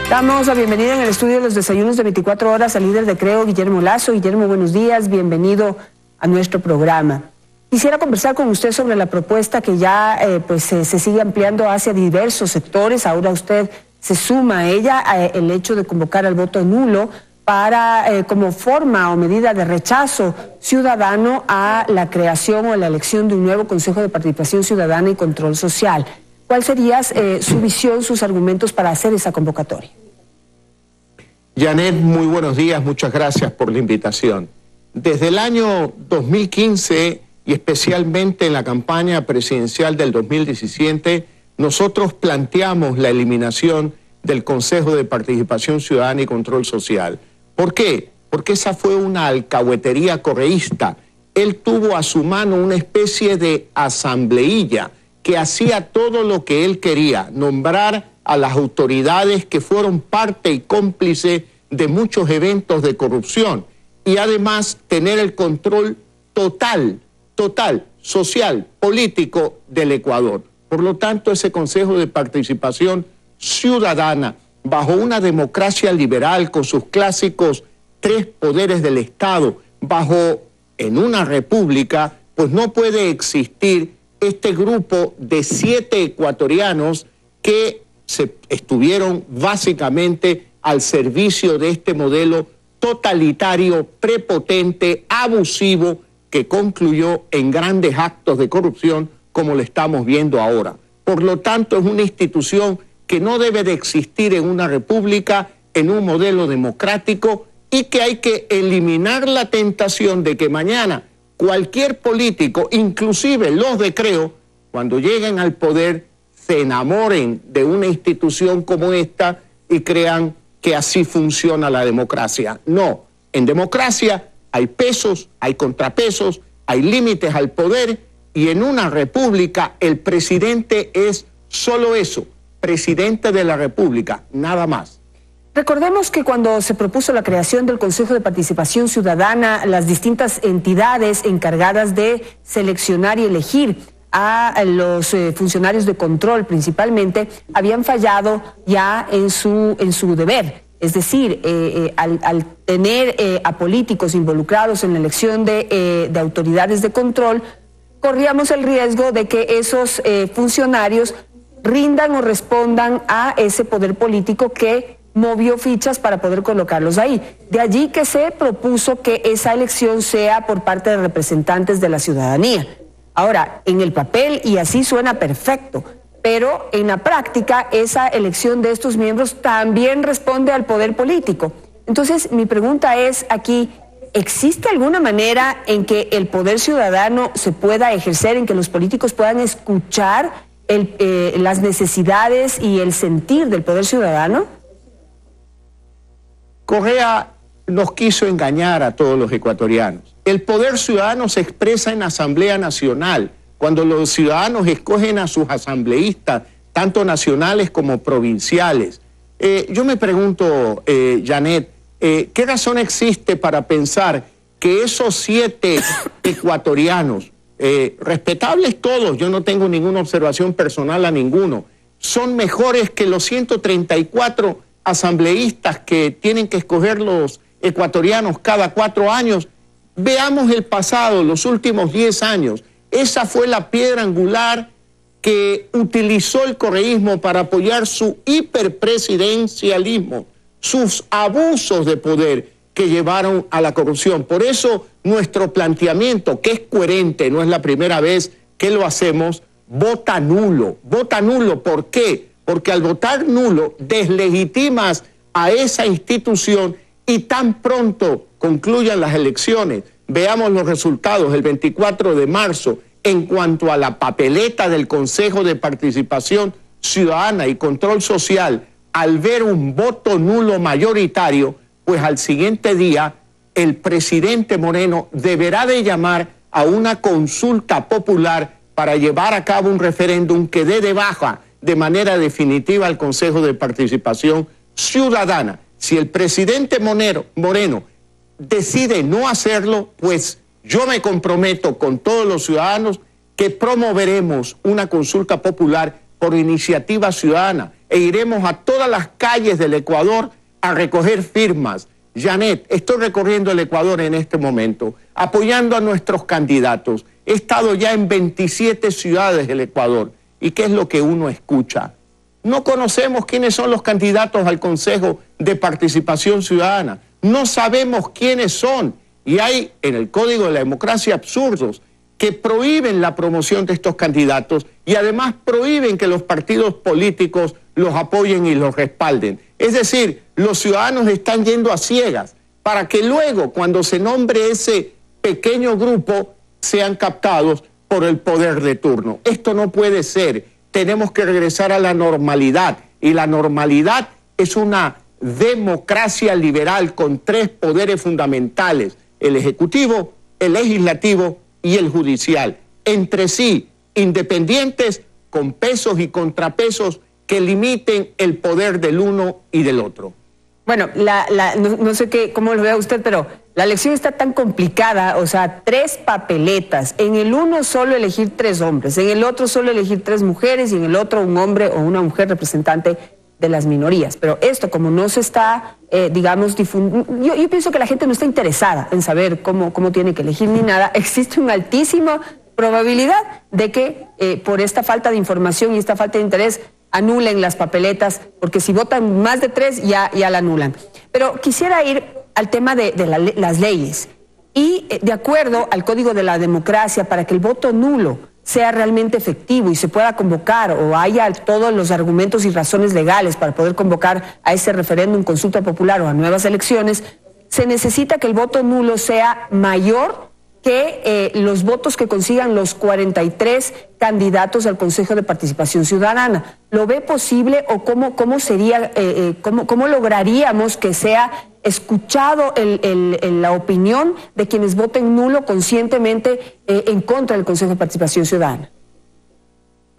Damos la bienvenida en el estudio de los desayunos de 24 horas al líder de Creo, Guillermo Lazo. Guillermo, buenos días, bienvenido a nuestro programa. Quisiera conversar con usted sobre la propuesta que ya se sigue ampliando hacia diversos sectores. Ahora usted se suma a ella el hecho de convocar al voto nulo para como forma o medida de rechazo ciudadano a la creación o la elección de un nuevo Consejo de Participación Ciudadana y Control Social. ¿Cuál sería su visión, sus argumentos para hacer esa convocatoria? Janet, muy buenos días, muchas gracias por la invitación. Desde el año 2015 y especialmente en la campaña presidencial del 2017, nosotros planteamos la eliminación del Consejo de Participación Ciudadana y Control Social. ¿Por qué? Porque esa fue una alcahuetería correísta. Él tuvo a su mano una especie de asambleílla que hacía todo lo que él quería, nombrar a las autoridades que fueron parte y cómplice de muchos eventos de corrupción y además tener el control total, social, político del Ecuador. Por lo tanto, ese Consejo de Participación Ciudadana, bajo una democracia liberal con sus clásicos 3 poderes del Estado, en una república, pues no puede existir este grupo de 7 ecuatorianos que estuvieron básicamente al servicio de este modelo totalitario, prepotente, abusivo, que concluyó en grandes actos de corrupción como lo estamos viendo ahora. Por lo tanto, es una institución que no debe de existir en una república, en un modelo democrático, y que hay que eliminar la tentación de que mañana cualquier político, inclusive los de Creo, cuando lleguen al poder, se enamoren de una institución como esta y crean que así funciona la democracia. No, en democracia hay pesos, hay contrapesos, hay límites al poder, y en una república el presidente es solo eso, presidente de la república, nada más. Recordemos que cuando se propuso la creación del Consejo de Participación Ciudadana, las distintas entidades encargadas de seleccionar y elegir a los funcionarios de control principalmente habían fallado ya en su deber. Es decir, al tener a políticos involucrados en la elección de autoridades de control, corríamos el riesgo de que esos funcionarios rindan o respondan a ese poder político que movió fichas para poder colocarlos ahí. De allí que se propuso que esa elección sea por parte de representantes de la ciudadanía. Ahora, en el papel, y así suena perfecto, pero en la práctica esa elección de estos miembros también responde al poder político. Entonces, mi pregunta es aquí, ¿existe alguna manera en que el poder ciudadano se pueda ejercer, en que los políticos puedan escuchar las necesidades y el sentir del poder ciudadano? Correa nos quiso engañar a todos los ecuatorianos. El poder ciudadano se expresa en Asamblea Nacional, cuando los ciudadanos escogen a sus asambleístas, tanto nacionales como provinciales. Yo me pregunto, Janet, ¿qué razón existe para pensar que esos 7 ecuatorianos, respetables todos, yo no tengo ninguna observación personal a ninguno, son mejores que los 134 asambleístas que tienen que escoger los ecuatorianos cada 4 años? Veamos el pasado, los últimos 10 años. Esa fue la piedra angular que utilizó el correísmo para apoyar su hiperpresidencialismo, sus abusos de poder que llevaron a la corrupción. Por eso nuestro planteamiento, que es coherente, no es la primera vez que lo hacemos, vota nulo. Vota nulo, ¿por qué? Porque al votar nulo deslegitimas a esa institución y tan pronto concluyan las elecciones, veamos los resultados el 24 de marzo en cuanto a la papeleta del Consejo de Participación Ciudadana y Control Social, al ver un voto nulo mayoritario, pues al siguiente día el presidente Moreno deberá de llamar a una consulta popular para llevar a cabo un referéndum que dé de baja de manera definitiva al Consejo de Participación Ciudadana. Si el presidente Moreno decide no hacerlo, pues yo me comprometo con todos los ciudadanos que promoveremos una consulta popular por iniciativa ciudadana e iremos a todas las calles del Ecuador a recoger firmas. Janet, estoy recorriendo el Ecuador en este momento, apoyando a nuestros candidatos. He estado ya en 27 ciudades del Ecuador. ¿Y qué es lo que uno escucha? No conocemos quiénes son los candidatos al Consejo de Participación Ciudadana. No sabemos quiénes son. Y hay en el Código de la Democracia absurdos que prohíben la promoción de estos candidatos y además prohíben que los partidos políticos los apoyen y los respalden. Es decir, los ciudadanos están yendo a ciegas para que luego, cuando se nombre ese pequeño grupo, sean captados por el poder de turno. Esto no puede ser. Tenemos que regresar a la normalidad. Y la normalidad es una democracia liberal con 3 poderes fundamentales: el ejecutivo, el legislativo y el judicial. Entre sí, independientes, con pesos y contrapesos que limiten el poder del uno y del otro. Bueno, no sé cómo lo vea usted, pero la elección está tan complicada, o sea, 3 papeletas. En el uno solo elegir 3 hombres, en el otro solo elegir 3 mujeres y en el otro un hombre o una mujer representante de las minorías. Pero esto, como no se está, digamos, difundiendo, yo pienso que la gente no está interesada en saber cómo tiene que elegir ni nada. Existe una altísima probabilidad de que por esta falta de información y esta falta de interés anulen las papeletas, porque si votan más de 3 ya la anulan. Pero quisiera ir al tema de las leyes. Y de acuerdo al Código de la Democracia, para que el voto nulo sea realmente efectivo y se pueda convocar o haya todos los argumentos y razones legales para poder convocar a ese referéndum, consulta popular o a nuevas elecciones, se necesita que el voto nulo sea mayor que los votos que consigan los 43 candidatos al Consejo de Participación Ciudadana. ¿Lo ve posible o cómo sería, cómo lograríamos que sea escuchado la opinión de quienes voten nulo conscientemente en contra del Consejo de Participación Ciudadana?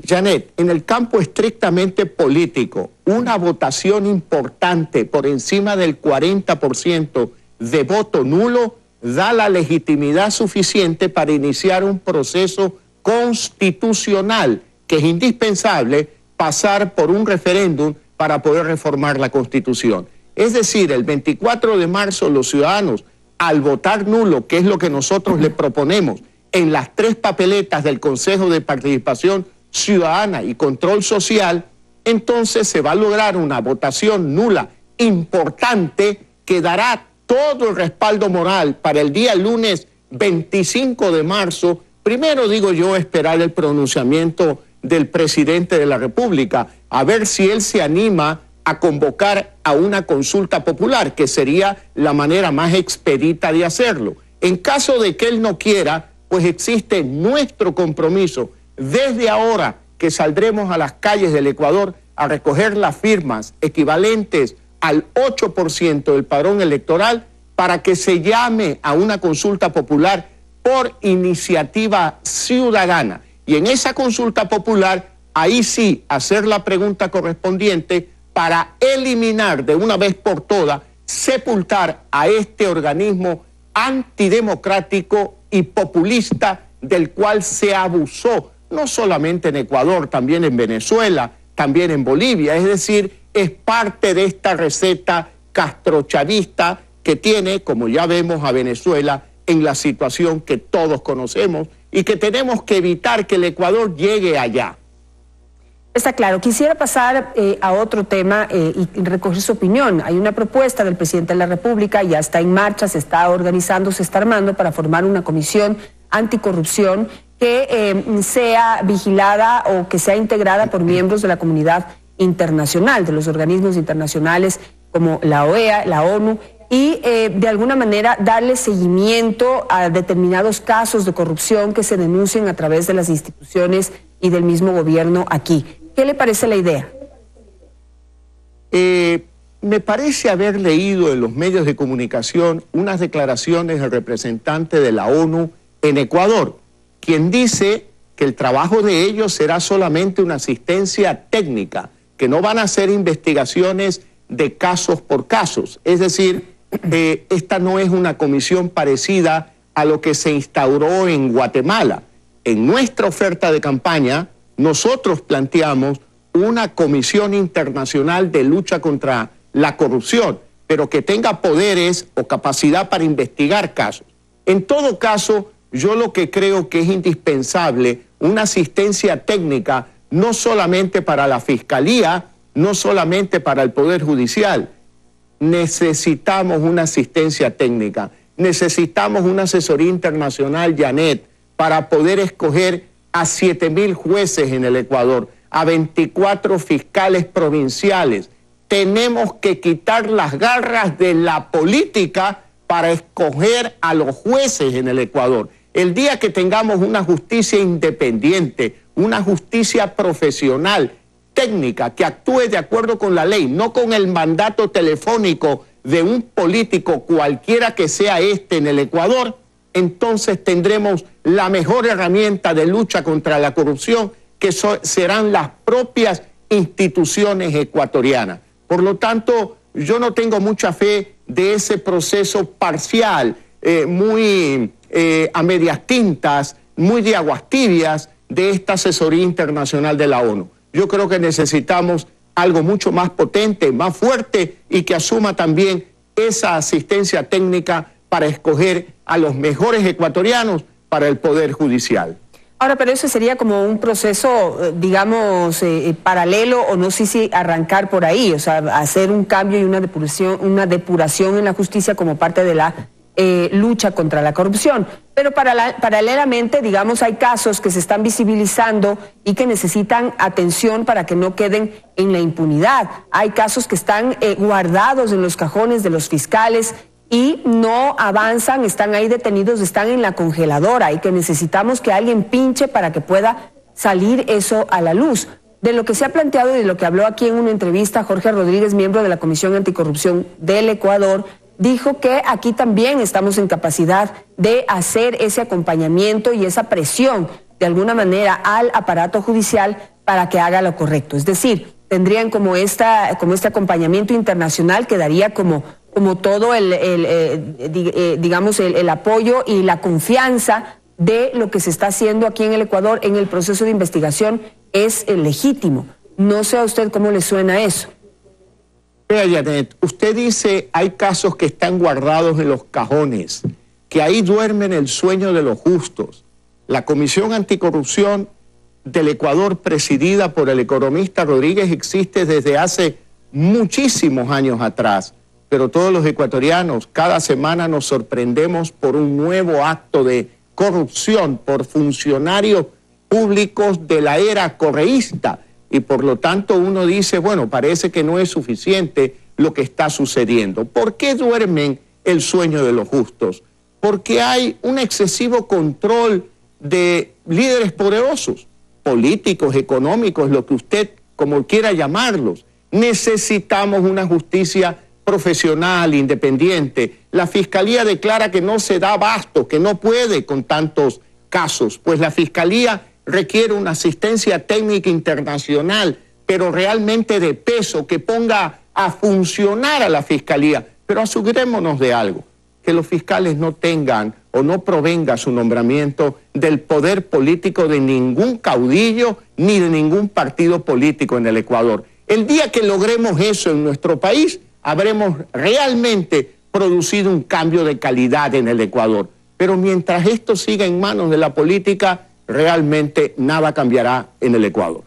Janet, en el campo estrictamente político, una votación importante por encima del 40% de voto nulo da la legitimidad suficiente para iniciar un proceso constitucional que es indispensable pasar por un referéndum para poder reformar la Constitución. Es decir, el 24 de marzo los ciudadanos, al votar nulo, que es lo que nosotros le proponemos en las 3 papeletas del Consejo de Participación Ciudadana y Control Social, entonces se va a lograr una votación nula importante que dará todo el respaldo moral para el día lunes 25 de marzo. Primero, digo yo, esperar el pronunciamiento del presidente de la República, a ver si él se anima a convocar a una consulta popular, que sería la manera más expedita de hacerlo. En caso de que él no quiera, pues existe nuestro compromiso desde ahora, que saldremos a las calles del Ecuador a recoger las firmas equivalentes al 8% del padrón electoral para que se llame a una consulta popular por iniciativa ciudadana. Y en esa consulta popular, ahí sí, hacer la pregunta correspondiente para eliminar de una vez por todas, sepultar a este organismo antidemocrático y populista del cual se abusó, no solamente en Ecuador, también en Venezuela, también en Bolivia. Es decir, es parte de esta receta castrochavista que tiene, como ya vemos, a Venezuela en la situación que todos conocemos y que tenemos que evitar que el Ecuador llegue allá. Está claro. Quisiera pasar a otro tema y recoger su opinión. Hay una propuesta del presidente de la República, ya está en marcha, se está organizando, se está armando para formar una comisión anticorrupción que sea vigilada o que sea integrada por miembros de la comunidad internacional, de los organismos internacionales como la OEA, la ONU, y de alguna manera darle seguimiento a determinados casos de corrupción que se denuncien a través de las instituciones y del mismo gobierno aquí. ¿Qué le parece la idea? Me parece haber leído en los medios de comunicación unas declaraciones del representante de la ONU en Ecuador, quien dice que el trabajo de ellos será solamente una asistencia técnica, que no van a hacer investigaciones de casos por casos. Es decir, esta no es una comisión parecida a lo que se instauró en Guatemala. En nuestra oferta de campaña, nosotros planteamos una comisión internacional de lucha contra la corrupción, pero que tenga poderes o capacidad para investigar casos. En todo caso, yo lo que creo que es indispensable una asistencia técnica, no solamente para la Fiscalía, no solamente para el Poder Judicial. Necesitamos una asistencia técnica, necesitamos una asesoría internacional, Janet, para poder escoger a 7,000 jueces en el Ecuador, a 24 fiscales provinciales. Tenemos que quitar las garras de la política para escoger a los jueces en el Ecuador. El día que tengamos una justicia independiente, una justicia profesional, técnica, que actúe de acuerdo con la ley, no con el mandato telefónico de un político cualquiera que sea en el Ecuador, entonces tendremos la mejor herramienta de lucha contra la corrupción, que serán las propias instituciones ecuatorianas. Por lo tanto, yo no tengo mucha fe de ese proceso parcial, muy a medias tintas, muy de aguas tibias de esta asesoría internacional de la ONU. Yo creo que necesitamos algo mucho más potente, más fuerte y que asuma también esa asistencia técnica para escoger a los mejores ecuatorianos para el Poder Judicial. Ahora, pero eso sería como un proceso, digamos, paralelo, o no sé si arrancar por ahí, o sea, hacer un cambio y una depuración en la justicia como parte de la lucha contra la corrupción. Pero paralelamente, digamos, hay casos que se están visibilizando y que necesitan atención para que no queden en la impunidad. Hay casos que están guardados en los cajones de los fiscales y no avanzan, están ahí detenidos, están en la congeladora, y que necesitamos que alguien pinche para que pueda salir eso a la luz. De lo que se ha planteado y de lo que habló aquí en una entrevista Jorge Rodríguez, miembro de la Comisión Anticorrupción del Ecuador, dijo que aquí también estamos en capacidad de hacer ese acompañamiento y esa presión de alguna manera al aparato judicial para que haga lo correcto. Es decir, tendrían como este acompañamiento internacional que daría como todo el apoyo y la confianza de lo que se está haciendo aquí en el Ecuador en el proceso de investigación es legítimo. No sé a usted cómo le suena eso. Vea, Janet, usted dice hay casos que están guardados en los cajones, que ahí duermen el sueño de los justos. La Comisión Anticorrupción del Ecuador, presidida por el economista Rodríguez, existe desde hace muchísimos años atrás, pero todos los ecuatorianos cada semana nos sorprendemos por un nuevo acto de corrupción por funcionarios públicos de la era correísta, y por lo tanto uno dice, bueno, parece que no es suficiente lo que está sucediendo. ¿Por qué duermen el sueño de los justos? Porque hay un excesivo control de líderes poderosos, políticos, económicos, lo que usted como quiera llamarlos. Necesitamos una justicia profesional, independiente. La Fiscalía declara que no se da abasto, que no puede con tantos casos, pues la Fiscalía requiere una asistencia técnica internacional, pero realmente de peso, que ponga a funcionar a la Fiscalía. Pero asegurémonos de algo, que los fiscales no tengan o no provenga su nombramiento del poder político de ningún caudillo ni de ningún partido político en el Ecuador. El día que logremos eso en nuestro país, habremos realmente producido un cambio de calidad en el Ecuador. Pero mientras esto siga en manos de la política, realmente nada cambiará en el Ecuador.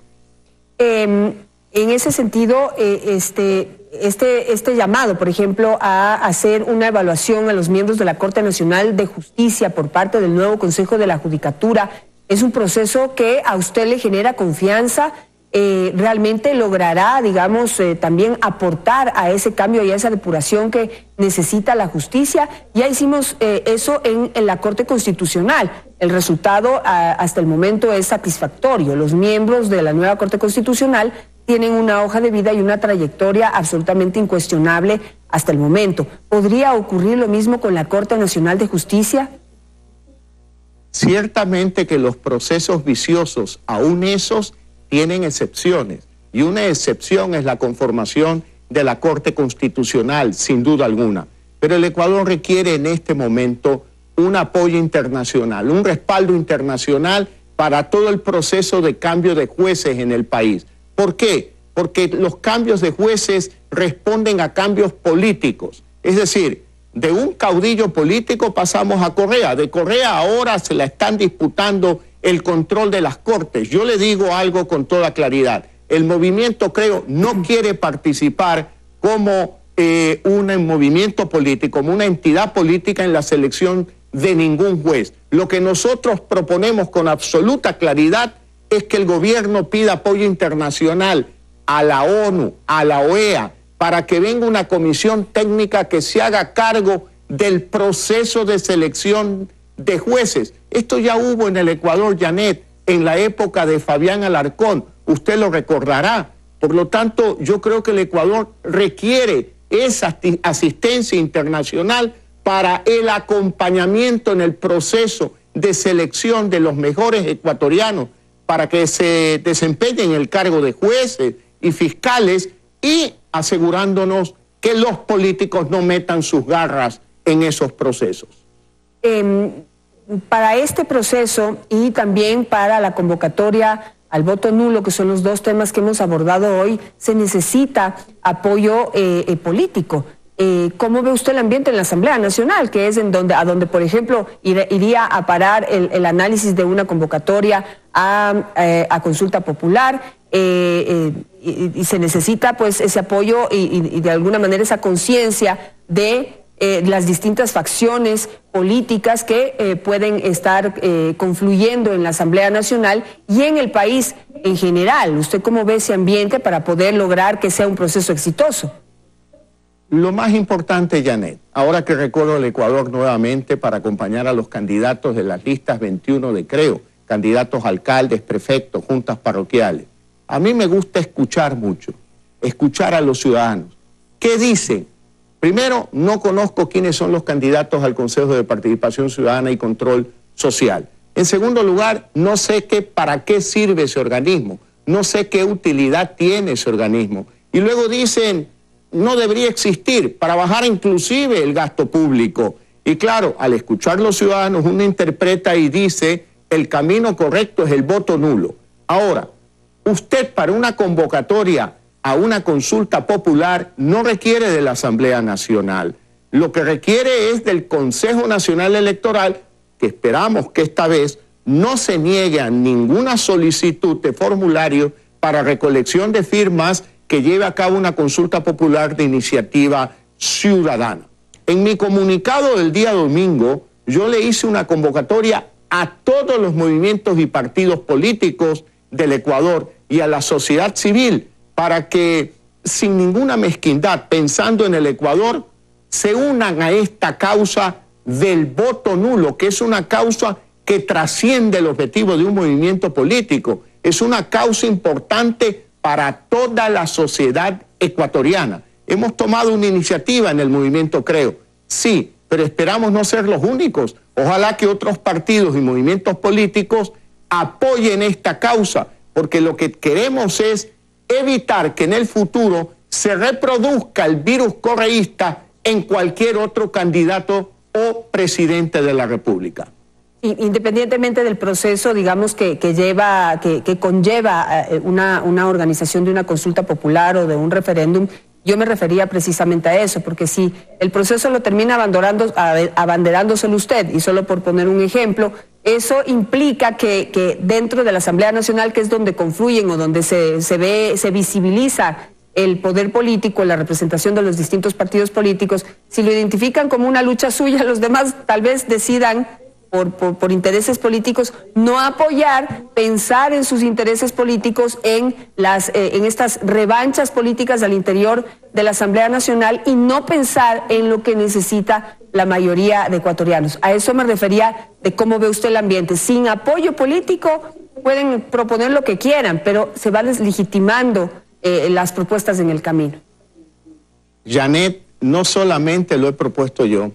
En ese sentido, este llamado, por ejemplo, a hacer una evaluación a los miembros de la Corte Nacional de Justicia por parte del nuevo Consejo de la Judicatura, es un proceso que a usted le genera confianza, realmente logrará, digamos, también aportar a ese cambio y a esa depuración que necesita la justicia. Ya hicimos eso en la Corte Constitucional. El resultado hasta el momento es satisfactorio. Los miembros de la nueva Corte Constitucional tienen una hoja de vida y una trayectoria absolutamente incuestionable hasta el momento. ¿Podría ocurrir lo mismo con la Corte Nacional de Justicia? Ciertamente que los procesos viciosos, aún esos, tienen excepciones, y una excepción es la conformación de la Corte Constitucional, sin duda alguna. Pero el Ecuador requiere en este momento un apoyo internacional, un respaldo internacional para todo el proceso de cambio de jueces en el país. ¿Por qué? Porque los cambios de jueces responden a cambios políticos. Es decir, de un caudillo político pasamos a Correa. De Correa ahora se la están disputando el control de las Cortes. Yo le digo algo con toda claridad. El movimiento Creo no quiere participar como un movimiento político, como una entidad política en la selección de ningún juez. Lo que nosotros proponemos con absoluta claridad es que el gobierno pida apoyo internacional a la ONU, a la OEA, para que venga una comisión técnica que se haga cargo del proceso de selección de jueces. Esto ya hubo en el Ecuador, Janet, en la época de Fabián Alarcón, usted lo recordará. Por lo tanto, yo creo que el Ecuador requiere esa asistencia internacional para el acompañamiento en el proceso de selección de los mejores ecuatorianos para que se desempeñen el cargo de jueces y fiscales y asegurándonos que los políticos no metan sus garras en esos procesos. Para este proceso y también para la convocatoria al voto nulo, que son los dos temas que hemos abordado hoy, se necesita apoyo político. ¿Cómo ve usted el ambiente en la Asamblea Nacional, que es a donde, por ejemplo, iría a parar el análisis de una convocatoria a consulta popular? Y se necesita pues ese apoyo y de alguna manera esa conciencia de las distintas facciones políticas que pueden estar confluyendo en la Asamblea Nacional y en el país en general. ¿Usted cómo ve ese ambiente para poder lograr que sea un proceso exitoso? Lo más importante, Janet, ahora que recorro el Ecuador nuevamente para acompañar a los candidatos de las listas 21 de Creo, candidatos a alcaldes, prefectos, juntas parroquiales, a mí me gusta escuchar mucho, escuchar a los ciudadanos. ¿Qué dicen? Primero, no conozco quiénes son los candidatos al Consejo de Participación Ciudadana y Control Social. En segundo lugar, no sé para qué sirve ese organismo, no sé qué utilidad tiene ese organismo. Y luego dicen, no debería existir para bajar inclusive el gasto público. Y claro, al escuchar a los ciudadanos, uno interpreta y dice, el camino correcto es el voto nulo. Ahora, usted para una convocatoria a una consulta popular no requiere de la Asamblea Nacional. Lo que requiere es del Consejo Nacional Electoral, que esperamos que esta vez no se niegue a ninguna solicitud de formulario para recolección de firmas que lleve a cabo una consulta popular de iniciativa ciudadana. En mi comunicado del día domingo, yo le hice una convocatoria a todos los movimientos y partidos políticos del Ecuador y a la sociedad civil para que, sin ninguna mezquindad, pensando en el Ecuador, se unan a esta causa del voto nulo, que es una causa que trasciende el objetivo de un movimiento político. Es una causa importante para toda la sociedad ecuatoriana. Hemos tomado una iniciativa en el movimiento Creo, sí, pero esperamos no ser los únicos. Ojalá que otros partidos y movimientos políticos apoyen esta causa, porque lo que queremos es evitar que en el futuro se reproduzca el virus correísta en cualquier otro candidato o presidente de la República. Independientemente del proceso, digamos, que conlleva una organización de una consulta popular o de un referéndum, yo me refería precisamente a eso, porque si el proceso lo termina abanderándoselo usted, y solo por poner un ejemplo, eso implica que dentro de la Asamblea Nacional, que es donde confluyen o donde se visibiliza el poder político, la representación de los distintos partidos políticos, si lo identifican como una lucha suya, los demás tal vez decidan por intereses políticos no apoyar, pensar en sus intereses políticos en estas revanchas políticas al interior de la Asamblea Nacional y no pensar en lo que necesita la mayoría de ecuatorianos. A eso me refería de cómo ve usted el ambiente. Sin apoyo político pueden proponer lo que quieran, pero se van deslegitimando las propuestas en el camino. Janet, no solamente lo he propuesto yo,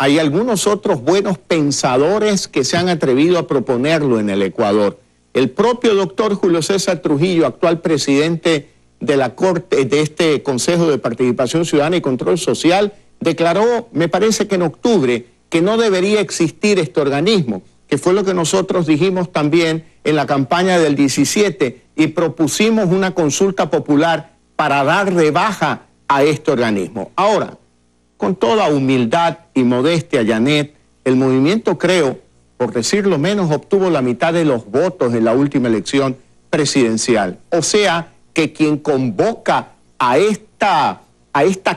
hay algunos otros buenos pensadores que se han atrevido a proponerlo en el Ecuador. El propio doctor Julio César Trujillo, actual presidente de la Corte, de este Consejo de Participación Ciudadana y Control Social, declaró, me parece que en octubre, que no debería existir este organismo, que fue lo que nosotros dijimos también en la campaña del 17 y propusimos una consulta popular para dar de baja a este organismo. Ahora, con toda humildad y modestia, Janet, el movimiento Creo, por decirlo menos, obtuvo la mitad de los votos en la última elección presidencial. O sea, que quien convoca a esta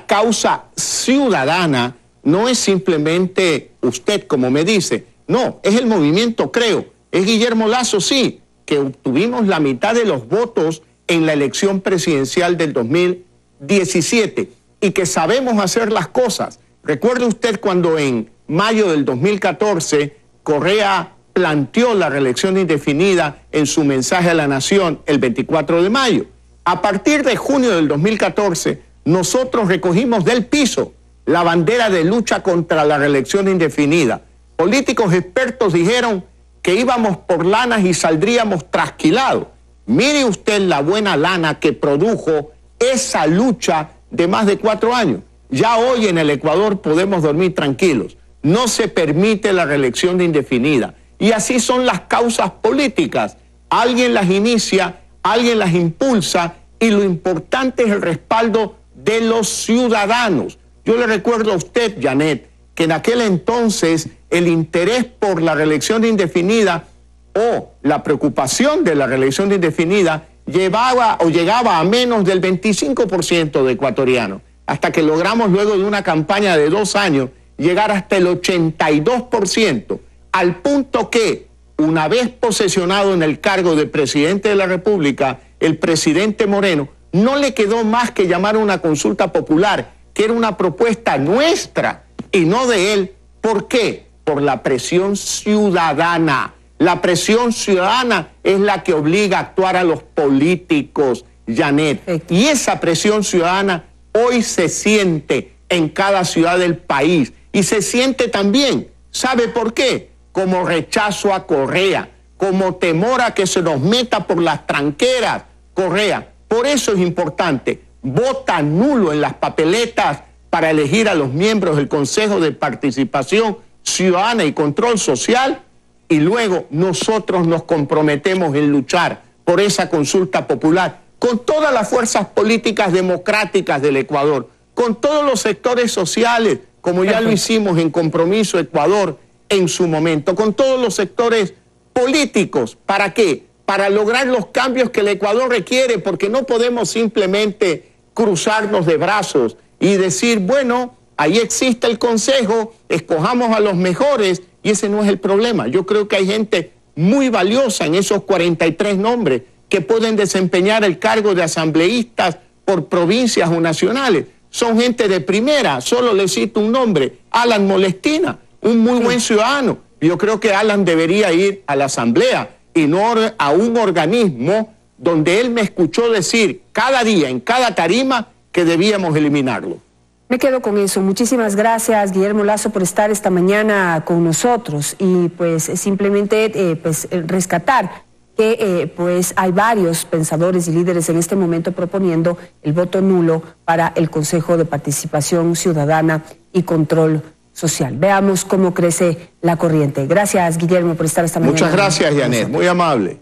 causa ciudadana no es simplemente usted, como me dice, no, es el movimiento Creo, es Guillermo Lasso, sí, que obtuvimos la mitad de los votos en la elección presidencial del 2017 y que sabemos hacer las cosas. Recuerde usted cuando en mayo del 2014 Correa planteó la reelección indefinida en su mensaje a la nación el 24 de mayo. A partir de junio del 2014, nosotros recogimos del piso la bandera de lucha contra la reelección indefinida. Políticos expertos dijeron que íbamos por lanas y saldríamos trasquilados. Mire usted la buena lana que produjo esa lucha de más de 4 años. Ya hoy en el Ecuador podemos dormir tranquilos. No se permite la reelección indefinida. Y así son las causas políticas. Alguien las inicia, alguien las impulsa y lo importante es el respaldo de los ciudadanos. Yo le recuerdo a usted, Janet, que en aquel entonces el interés por la reelección indefinida o la preocupación de la reelección indefinida llegaba a menos del 25% de ecuatorianos, hasta que logramos luego de una campaña de 2 años llegar hasta el 82%, al punto que una vez posesionado en el cargo de presidente de la República, el presidente Moreno no le quedó más que llamar a una consulta popular, que era una propuesta nuestra y no de él. ¿Por qué? Por la presión ciudadana. La presión ciudadana es la que obliga a actuar a los políticos, Janet. Y esa presión ciudadana hoy se siente en cada ciudad del país. Y se siente también, ¿sabe por qué? Como rechazo a Correa, como temor a que se nos meta por las tranqueras Correa. Por eso es importante, vota nulo en las papeletas para elegir a los miembros del Consejo de Participación Ciudadana y Control Social, y luego nosotros nos comprometemos en luchar por esa consulta popular con todas las fuerzas políticas democráticas del Ecuador, con todos los sectores sociales, como ya lo hicimos en Compromiso Ecuador en su momento, con todos los sectores políticos. ¿Para qué? Para lograr los cambios que el Ecuador requiere, porque no podemos simplemente cruzarnos de brazos y decir, bueno, ahí existe el Consejo, escojamos a los mejores, y ese no es el problema. Yo creo que hay gente muy valiosa en esos 43 nombres que pueden desempeñar el cargo de asambleístas por provincias o nacionales. Son gente de primera, solo le cito un nombre, Alan Molestina, un muy buen ciudadano. Yo creo que Alan debería ir a la asamblea y no a un organismo donde él me escuchó decir cada día, en cada tarima, que debíamos eliminarlo. Me quedo con eso. Muchísimas gracias, Guillermo Lasso, por estar esta mañana con nosotros y pues simplemente rescatar que pues hay varios pensadores y líderes en este momento proponiendo el voto nulo para el Consejo de Participación Ciudadana y Control Social. Veamos cómo crece la corriente. Gracias, Guillermo, por estar esta mañana. Muchas gracias, Janet. Muy amable.